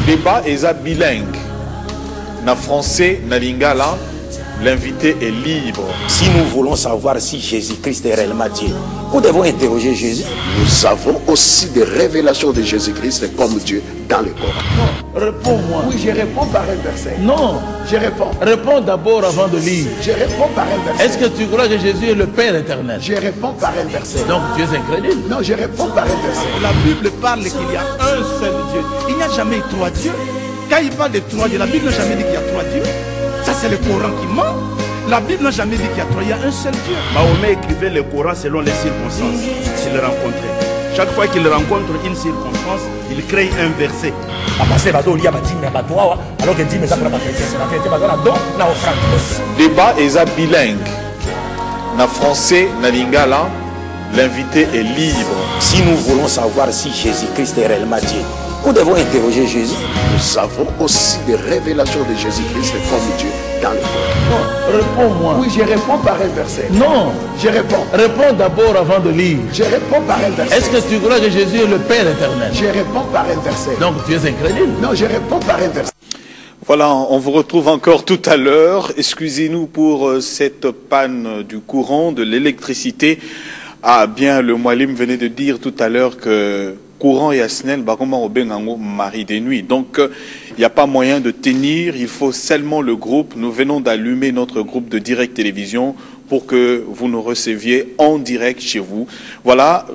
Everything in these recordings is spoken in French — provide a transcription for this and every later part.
Débat est bilingue. Na français, na lingala, l'invité est libre. Si nous voulons savoir si Jésus-Christ est réellement Dieu, nous devons interroger Jésus. Nous avons aussi des révélations de Jésus-Christ comme Dieu dans le Coran. Non, réponds-moi. Oui, je réponds par un verset. Non, je réponds. Réponds d'abord avant de lire. Je réponds par un verset. Est-ce que tu crois que Jésus est le Père éternel? Je réponds par un verset. Donc tu es incrédule. Non, je réponds par un verset. La Bible parle qu'il y a un seul Dieu. Il n'y a jamais eu trois dieux. Quand il parle de trois dieux, la Bible n'a jamais dit qu'il y a trois dieux. Ça, c'est le Coran qui ment. La Bible n'a jamais dit qu'il y a trois, il y a un seul Dieu. Mahomet écrivait le Coran selon les circonstances qu'il rencontrait. Chaque fois qu'il rencontre une circonstance, il crée un verset. Débat est bilingue. Na français, na lingala, l'invité est libre. Si nous voulons savoir si Jésus-Christ est réellement Dieu, nous devons interroger Jésus. Nous avons aussi des révélations de Jésus-Christ comme Dieu dans le Coran. Non, réponds-moi. Oui, je réponds par un verset. Non, je réponds. Réponds d'abord avant de lire. Je réponds par un verset. Est-ce que tu crois que Jésus est le Père éternel? Je réponds par un verset. Donc tu es incrédule. Non, je réponds par un verset. Voilà, on vous retrouve encore tout à l'heure. Excusez-nous pour cette panne du courant, de l'électricité. Ah bien, le Moualim venait de dire tout à l'heure que courant et asnel, mari des nuits. Donc, il n'y a pas moyen de tenir, il faut seulement le groupe. Nous venons d'allumer notre groupe de Direct Télévision pour que vous nous receviez en direct chez vous. Voilà,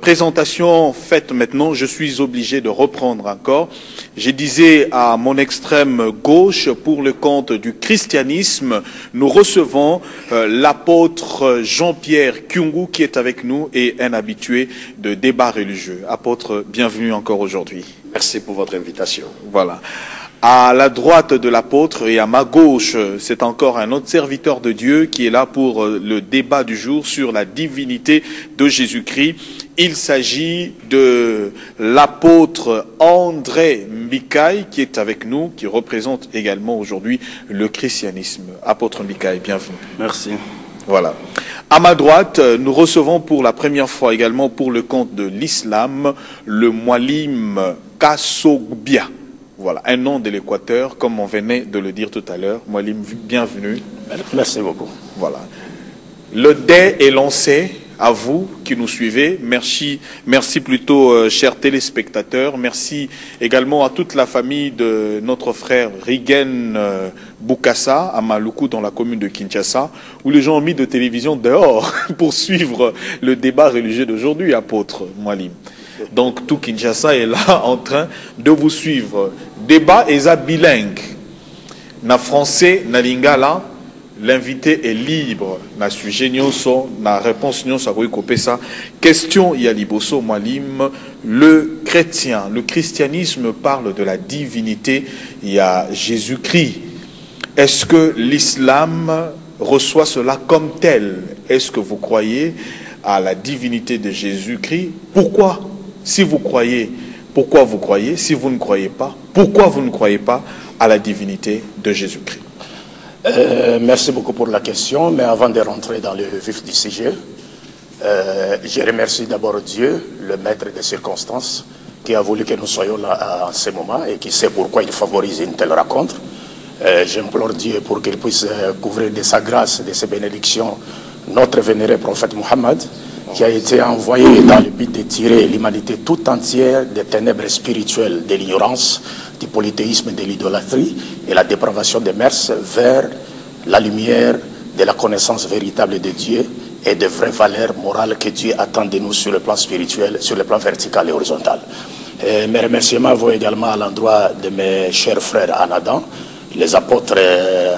présentation faite maintenant, je suis obligé de reprendre encore. Je disais à mon extrême gauche, pour le compte du christianisme, nous recevons l'apôtre Jean-Pierre Kyungu qui est avec nous et un habitué de débat religieux. Apôtre, bienvenue encore aujourd'hui. Merci pour votre invitation. Voilà. À la droite de l'apôtre et à ma gauche, c'est encore un autre serviteur de Dieu qui est là pour le débat du jour sur la divinité de Jésus-Christ. Il s'agit de l'apôtre André Mikaï qui est avec nous, qui représente également aujourd'hui le christianisme. Apôtre Mikaï, bienvenue. Merci. Voilà. À ma droite, nous recevons pour la première fois également pour le compte de l'islam, le Moualim Kassogbia. Voilà, un nom de l'Équateur, comme on venait de le dire tout à l'heure. Moualim, bienvenue. Merci beaucoup. Voilà. Le dé est lancé à vous qui nous suivez. Merci plutôt, chers téléspectateurs. Merci également à toute la famille de notre frère Rigen Bukassa, à Maluku, dans la commune de Kinshasa, où les gens ont mis de télévision dehors pour suivre le débat religieux d'aujourd'hui, apôtre Moualim. Donc tout Kinshasa est là en train de vous suivre. Débat est bilingue. Na français, na lingala, l'invité est libre. Na sujet nyonso, na réponse nyonso akoki kopesa. Question ya liboso Moualim, le christianisme parle de la divinité, il y a Jésus-Christ. Est-ce que l'islam reçoit cela comme tel? Est-ce que vous croyez à la divinité de Jésus-Christ? Pourquoi? Si vous croyez, pourquoi vous croyez? Si vous ne croyez pas, pourquoi vous ne croyez pas à la divinité de Jésus-Christ? Merci beaucoup pour la question, mais avant de rentrer dans le vif du sujet, je remercie d'abord Dieu, le maître des circonstances, qui a voulu que nous soyons là en ce moment et qui sait pourquoi il favorise une telle rencontre. J'implore Dieu pour qu'il puisse couvrir de sa grâce, de ses bénédictions, notre vénéré prophète Mohammed, qui a été envoyé dans le but de tirer l'humanité tout entière des ténèbres spirituelles, de l'ignorance, du polythéisme, de l'idolâtrie et la dépravation des mœurs vers la lumière de la connaissance véritable de Dieu et de vraies valeurs morales que Dieu attend de nous sur le plan spirituel, sur le plan vertical et horizontal. Mes remerciements vont également à l'endroit de mes chers frères en Adam, les apôtres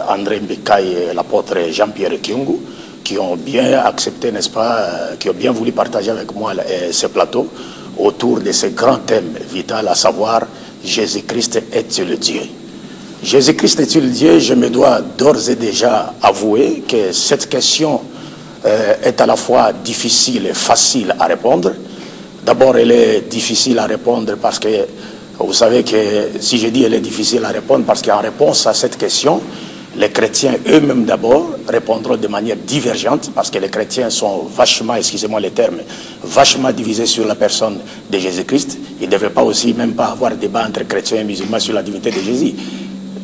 André Mikaï et l'apôtre Jean-Pierre Kyungu, qui ont bien accepté, n'est-ce pas, qui ont bien voulu partager avec moi ce plateau autour de ce grand thème vital, à savoir Jésus-Christ est-il Dieu? Jésus-Christ est-il Dieu? Je me dois d'ores et déjà avouer que cette question est à la fois difficile et facile à répondre. D'abord, elle est difficile à répondre parce que, vous savez que, si je dis elle est difficile à répondre, parce qu'en réponse à cette question, les chrétiens eux-mêmes d'abord répondront de manière divergente, parce que les chrétiens sont vachement, excusez-moi les termes, vachement divisés sur la personne de Jésus-Christ. Il ne devait pas aussi même pas avoir débat entre chrétiens et musulmans sur la divinité de Jésus.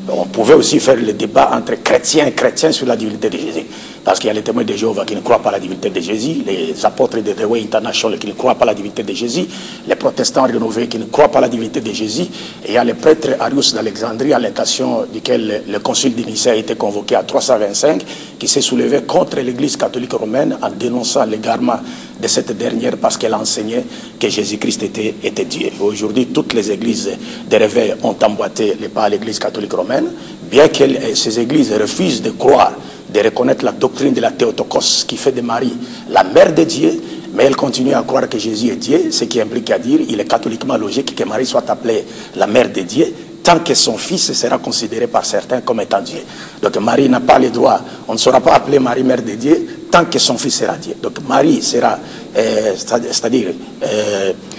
On pouvait aussi faire le débat entre chrétiens et chrétiens sur la divinité de Jésus. Parce qu'il y a les témoins de Jéhovah qui ne croient pas à la divinité de Jésus, les apôtres de The Way International qui ne croient pas à la divinité de Jésus, les protestants rénovés qui ne croient pas à la divinité de Jésus, et il y a les prêtres Arius d'Alexandrie, à l'intention duquel le concile de Nicée a été convoqué à 325, qui s'est soulevé contre l'église catholique romaine en dénonçant l'égarement de cette dernière parce qu'elle enseignait que Jésus-Christ était Dieu. Aujourd'hui, toutes les églises de réveil ont emboîté les pas à l'église catholique romaine, bien que ces églises refusent de croire, de reconnaître la doctrine de la Théotokos qui fait de Marie la mère de Dieu, mais elle continue à croire que Jésus est Dieu, ce qui implique à dire il est catholiquement logique que Marie soit appelée la mère de Dieu, tant que son fils sera considéré par certains comme étant Dieu. Donc Marie n'a pas le droit, on ne sera pas appelé Marie mère de Dieu, tant que son fils sera Dieu. Donc Marie sera, c'est-à-dire,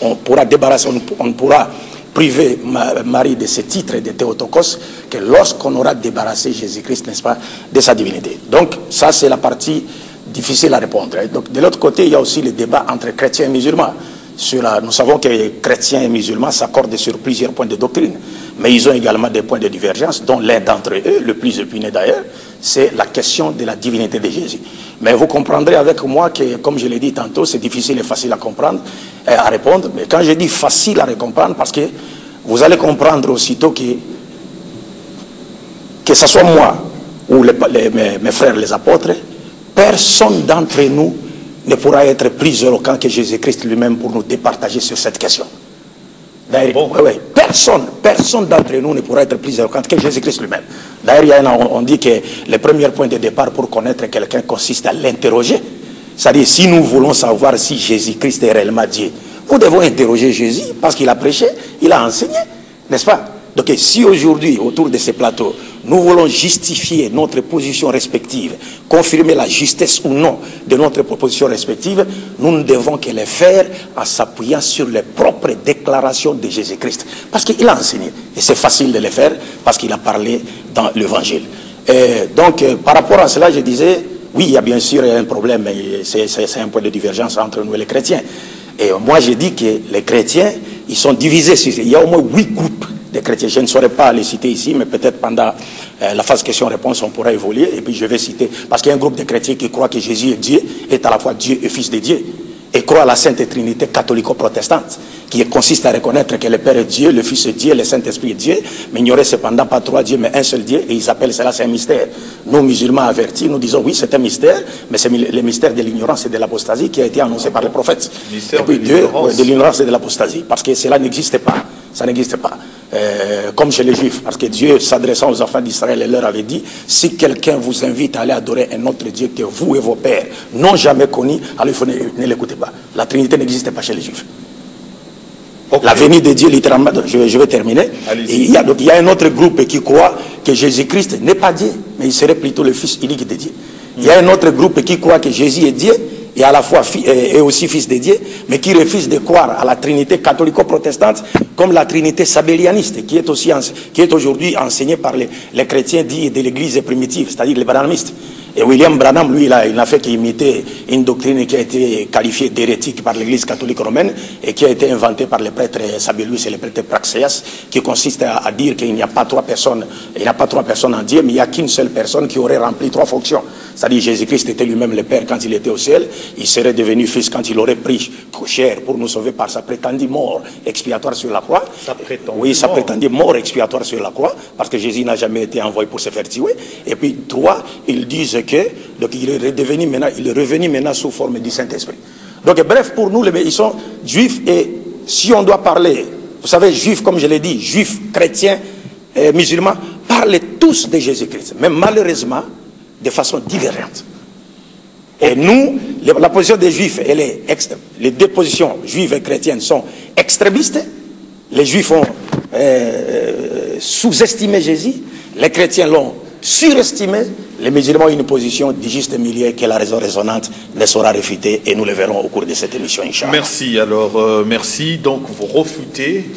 on pourra débarrasser, on ne pourra priver Marie de ce titre de Théotokos que lorsqu'on aura débarrassé Jésus-Christ, n'est-ce pas, de sa divinité. Donc ça c'est la partie difficile à répondre. Donc de l'autre côté, il y a aussi le débat entre chrétiens et musulmans. Nous savons que les chrétiens et musulmans s'accordent sur plusieurs points de doctrine, mais ils ont également des points de divergence, dont l'un d'entre eux, le plus épineux d'ailleurs, c'est la question de la divinité de Jésus. Mais vous comprendrez avec moi que, comme je l'ai dit tantôt, c'est difficile et facile à comprendre, à répondre. Mais quand je dis facile à comprendre, parce que vous allez comprendre aussitôt que ce soit moi ou mes frères les apôtres, personne d'entre nous ne pourra être plus éloquent que Jésus-Christ lui-même pour nous départager sur cette question. D'ailleurs, personne d'entre nous ne pourra être plus éloquent que Jésus-Christ lui-même. D'ailleurs, on dit que le premier point de départ pour connaître quelqu'un consiste à l'interroger. C'est-à-dire, si nous voulons savoir si Jésus-Christ est réellement Dieu, nous devons interroger Jésus parce qu'il a prêché, il a enseigné, n'est-ce pas? Donc si aujourd'hui, autour de ces plateaux, nous voulons justifier notre position respective, confirmer la justesse ou non de notre proposition respective, nous ne devons que le faire en s'appuyant sur les propres déclarations de Jésus-Christ. Parce qu'il a enseigné. Et c'est facile de le faire parce qu'il a parlé dans l'évangile. Donc, par rapport à cela, je disais, oui, il y a bien sûr un problème, mais c'est un point de divergence entre nous et les chrétiens. Et moi, je dis que les chrétiens, ils sont divisés. Il y a au moins 8 groupes de chrétiens. Je ne saurais pas les citer ici, mais peut-être pendant la phase question-réponse, on pourra évoluer. Et puis je vais citer, parce qu'il y a un groupe de chrétiens qui croient que Jésus est Dieu, est à la fois Dieu et Fils de Dieu, et croient à la Sainte Trinité catholico-protestante, qui consiste à reconnaître que le Père est Dieu, le Fils est Dieu, le Saint-Esprit est Dieu, mais il n'y aurait cependant pas 3 dieux, mais un seul Dieu, et ils appellent cela, c'est un mystère. Nous, musulmans avertis, nous disons oui, c'est un mystère, mais c'est le mystère de l'ignorance et de l'apostasie qui a été annoncé par les prophètes. Mystère et puis de l'ignorance et de l'apostasie, parce que cela n'existe pas. Ça n'existe pas. Comme chez les Juifs, parce que Dieu, s'adressant aux enfants d'Israël, leur avait dit, si quelqu'un vous invite à aller adorer un autre Dieu que vous et vos pères n'ont jamais connu, alors il faut ne l'écoutez pas. La Trinité n'existe pas chez les Juifs. Okay. La venue de Dieu, littéralement, je vais terminer. Il y a un autre groupe qui croit que Jésus-Christ n'est pas Dieu, mais il serait plutôt le Fils unique de Dieu. Il y a un autre groupe qui croit que Jésus est Dieu, et à la fois et aussi Fils de Dieu, mais qui refuse de croire à la Trinité catholico-protestante comme la Trinité sabélianiste, qui est aujourd'hui enseignée par les chrétiens dits de l'Église primitive, c'est-à-dire les branhamistes. Et William Branham, lui, il n'a fait qu'imiter une doctrine qui a été qualifiée d'hérétique par l'Église catholique romaine et qui a été inventée par les prêtres Sabellius et les prêtres Praxeas, qui consiste à dire qu'il n'y a pas 3 personnes, en Dieu, mais il n'y a qu'une seule personne qui aurait rempli 3 fonctions. C'est-à-dire Jésus-Christ était lui-même le Père quand il était au ciel, il serait devenu Fils quand il aurait pris chair pour nous sauver par sa prétendue mort expiatoire sur la croix. Sa prétendue mort expiatoire sur la croix, parce que Jésus n'a jamais été envoyé pour se faire tuer. Et puis 3, ils disent donc il est revenu maintenant sous forme du Saint-Esprit. Donc bref, pour nous, ils sont juifs, et si on doit parler, vous savez, juifs, comme je l'ai dit, juifs, chrétiens, musulmans, parlent tous de Jésus-Christ, mais malheureusement, de façon divergente. Et nous, la position des juifs, les 2 positions, juives et chrétiennes, sont extrémistes. Les juifs ont sous-estimé Jésus, les chrétiens l'ont surestimé. Les musulmans ont une position du juste milieu que la raison résonante ne saura réfuter, et nous le verrons au cours de cette émission, Inch'Allah. Merci. Alors, merci. Donc, vous refutez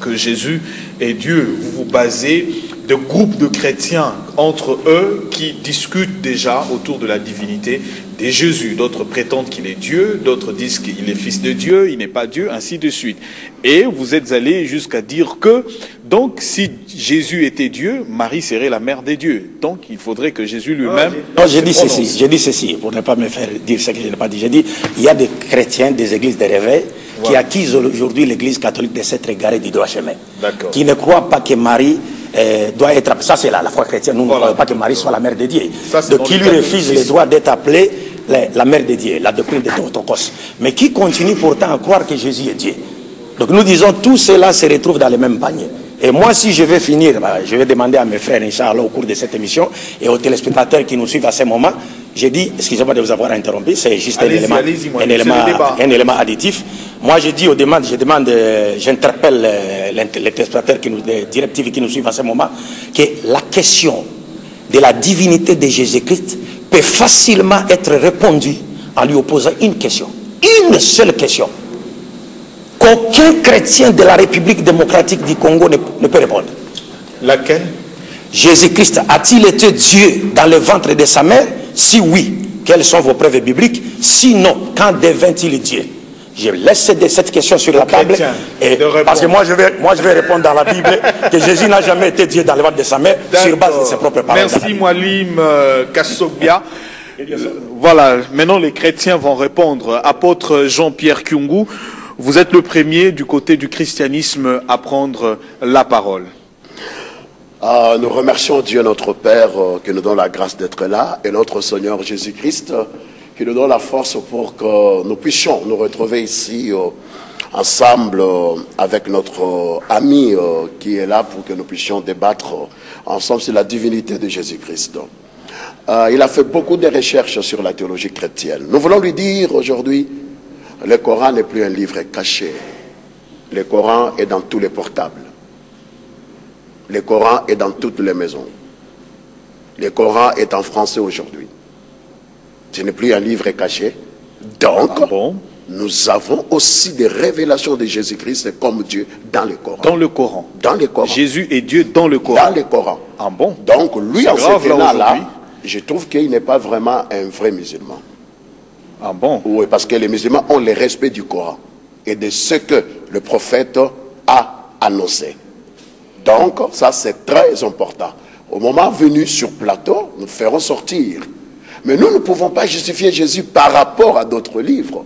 que Jésus est Dieu. Vous vous basez de groupes de chrétiens entre eux qui discutent déjà autour de la divinité des Jésus. D'autres prétendent qu'il est Dieu, d'autres disent qu'il est fils de Dieu, il n'est pas Dieu, ainsi de suite. Et vous êtes allé jusqu'à dire que, donc, si Jésus était Dieu, Marie serait la mère des dieux. Donc, il faudrait que Jésus lui-même... Non, j'ai dit ceci, pour ne pas me faire dire ce que je n'ai pas dit. J'ai dit, il y a des chrétiens, des églises de réveil, qui accusent aujourd'hui l'église catholique de s'être égarée du droit chemin. Qui ne croient pas que Marie doit être... Ça, c'est la foi chrétienne. Nous ne croyons pas que Marie soit la mère de Dieu. Donc, qui lui refuse le droit d'être appelée la mère de Dieu, la doctrine de Théotokos. Mais qui continue pourtant à croire que Jésus est Dieu. Donc, nous disons, tout cela se retrouve dans le même panier. Et moi, si je vais finir, je vais demander à mes frères, Inch'Allah, au cours de cette émission, et aux téléspectateurs qui nous suivent à ce moment, j'ai dit, excusez-moi de vous avoir interrompu, c'est juste un élément additif. Moi, je demande, j'interpelle les téléspectateurs, les directives qui nous suivent à ce moment, que la question de la divinité de Jésus-Christ peut facilement être répondue en lui opposant une question. Une seule question. Qu'aucun chrétien de la République démocratique du Congo ne peut répondre. Laquelle? Jésus-Christ a-t-il été Dieu dans le ventre de sa mère? Si oui, quelles sont vos preuves bibliques? Sinon, quand devint-il Dieu? Je laisse cette question sur la table. Parce que moi je vais répondre dans la Bible que Jésus n'a jamais été Dieu dans le ventre de sa mère sur base de ses propres paroles. Merci Moualim Kassobia. Voilà, maintenant les chrétiens vont répondre. Apôtre Jean-Pierre Kyungu, vous êtes le premier du côté du christianisme à prendre la parole. Nous remercions Dieu notre Père qui nous donne la grâce d'être là et notre Seigneur Jésus-Christ qui nous donne la force pour que nous puissions nous retrouver ici ensemble avec notre ami qui est là pour que nous puissions débattre ensemble sur la divinité de Jésus-Christ. Il a fait beaucoup de recherches sur la théologie chrétienne. Nous voulons lui dire aujourd'hui, le Coran n'est plus un livre caché. Le Coran est dans tous les portables. Le Coran est dans toutes les maisons. Le Coran est en français aujourd'hui. Ce n'est plus un livre caché. Donc, nous avons aussi des révélations de Jésus-Christ comme Dieu dans le Coran. Dans le Coran. Dans le Coran. Jésus est Dieu dans le Coran. Dans le Coran. Ah bon? Donc, lui, en ce cas-là, je trouve qu'il n'est pas vraiment un vrai musulman. Ah bon? Oui, parce que les musulmans ont le respect du Coran et de ce que le prophète a annoncé. Donc, ça c'est très important. Au moment venu sur plateau, nous ferons sortir. Mais nous ne pouvons pas justifier Jésus par rapport à d'autres livres.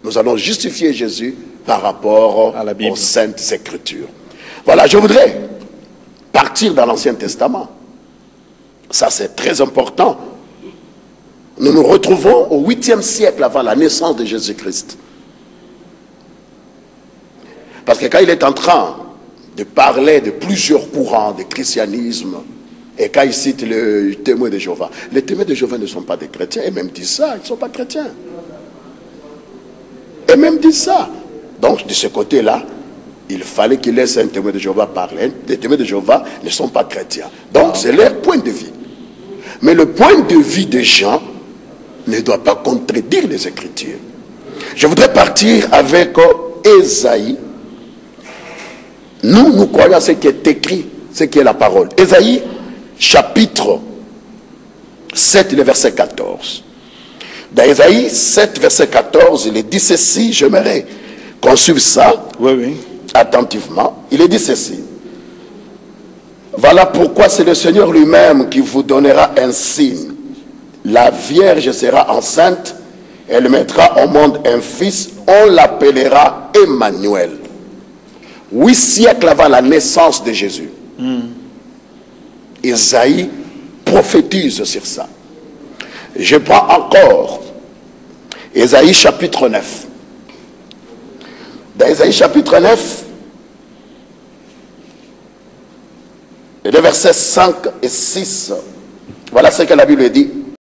Nous allons justifier Jésus par rapport à la Bible, aux Saintes Écritures. Voilà, je voudrais partir dans l'Ancien Testament. Ça c'est très important. Nous nous retrouvons au 8e siècle avant la naissance de Jésus-Christ. Parce que quand il est en train de parler de plusieurs courants de christianisme, et quand il cite le témoin de Jéhovah, les témoins de Jéhovah ne sont pas des chrétiens, et même disent ça, ils ne sont pas chrétiens. Et même disent ça. Donc de ce côté-là, il fallait qu'il laisse un témoin de Jéhovah parler. Les témoins de Jéhovah ne sont pas chrétiens. Donc c'est leur point de vue. Mais le point de vue des gens ne doit pas contredire les Écritures. Je voudrais partir avec Ésaïe. Nous croyons à ce qui est écrit, ce qui est la parole. Ésaïe, chapitre 7, le verset 14. Dans Ésaïe 7, verset 14, il est dit ceci, j'aimerais qu'on suive ça attentivement. Il est dit ceci. Voilà pourquoi c'est le Seigneur lui-même qui vous donnera un signe. La Vierge sera enceinte, elle mettra au monde un fils, on l'appellera Emmanuel. 8 siècles avant la naissance de Jésus. Isaïe prophétise sur ça. Je prends encore Ésaïe chapitre 9. Dans Ésaïe chapitre 9, les versets 5 et 6, voilà ce que la Bible dit.